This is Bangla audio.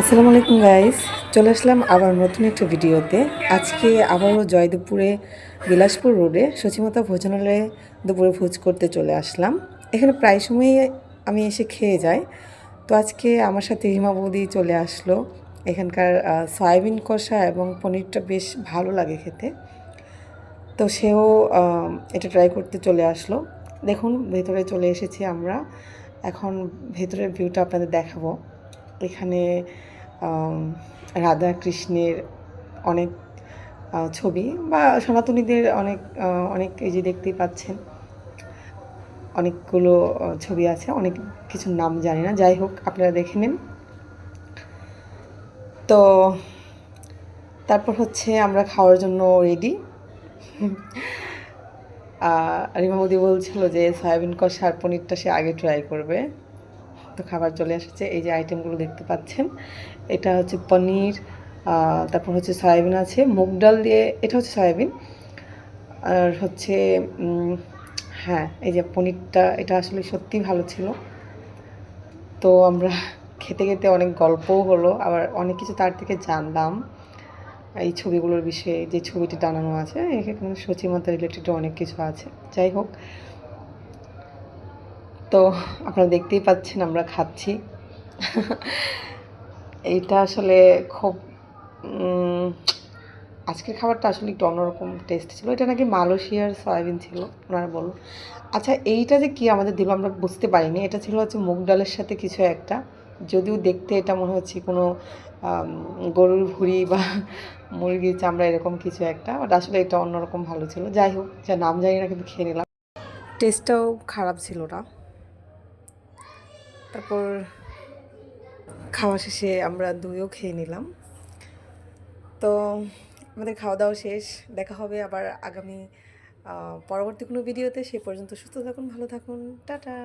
আসসালামু আলাইকুম গাইস, চলে আসলাম আবার নতুন একটা ভিডিওতে। আজকে আবারও জয়দেবপুরে বিলাসপুর রোডে সচিমতা ভোজনালয়ে দুপুরে ভোজ করতে চলে আসলাম। এখানে প্রায় সময়ই আমি এসে খেয়ে যাই। তো আজকে আমার সাথে হিমা বৌদি চলে আসলো। এখানকার সয়াবিন কষা এবং পনিরটা বেশ ভালো লাগে খেতে। তো সেও এটা ট্রাই করতে চলে আসলো। দেখুন ভেতরে চলে এসেছি আমরা। এখন ভেতরের ভিউটা আপনাদের দেখাবো। এখানে রাধা কৃষ্ণের অনেক ছবি বা সনাতনীদের অনেক অনেক এই যে দেখতেই পাচ্ছেন অনেকগুলো ছবি আছে। অনেক কিছুর নাম জানি না, যাই হোক আপনারা দেখে নিন। তো তারপর হচ্ছে আমরা খাওয়ার জন্য রেডি। রিমা মোদি বলছিল যে সয়াবিন কষা আর পনিরটা সে আগে ট্রাই করবে। তো খাবার চলে এসেছে, এই যে আইটেমগুলো দেখতে পাচ্ছেন। এটা হচ্ছে পনির, তারপর হচ্ছে সয়াবিন আছে মুগ ডাল দিয়ে, এটা হচ্ছে সয়াবিন। আর হচ্ছে হ্যাঁ, এই যে পনিরটা, এটা আসলে সত্যিই ভালো ছিল। তো আমরা খেতে খেতে অনেক গল্পও হলো, আবার অনেক কিছু তার থেকে জানলাম এই ছবিগুলোর বিষয়ে। যে ছবিটি টানানো আছে এখানে সচিমাতা রিলেটেড অনেক কিছু আছে। যাই হোক, তো আপনারা দেখতেই পাচ্ছেন আমরা খাচ্ছি। এইটা আসলে খুব আজকের খাবারটা আসলে একটু অন্যরকম টেস্ট ছিল। এটা নাকি মালয়েশিয়ার সয়াবিন ছিল, ওনারা বলল। আচ্ছা, এইটা যে কি আমাদের দিল আমরা বুঝতে পারিনি। এটা ছিল হচ্ছে মুগ ডালের সাথে কিছু একটা, যদিও দেখতে এটা মনে হচ্ছে কোনো গরুর ভুঁড়ি বা মুরগির চামড়া এরকম কিছু একটা, বাট আসলে এটা অন্যরকম ভালো ছিল। যাই হোক, যা নাম জানি না, কিন্তু খেয়ে নিলাম। টেস্টটাও খারাপ ছিল না। তারপর খাওয়া শেষে আমরা দইও খেয়ে নিলাম। তো আমাদের খাওয়া দাওয়া শেষ। দেখা হবে আবার আগামী পরবর্তী কোনো ভিডিওতে। সে পর্যন্ত সুস্থ থাকুন, ভালো থাকুন, টাটা।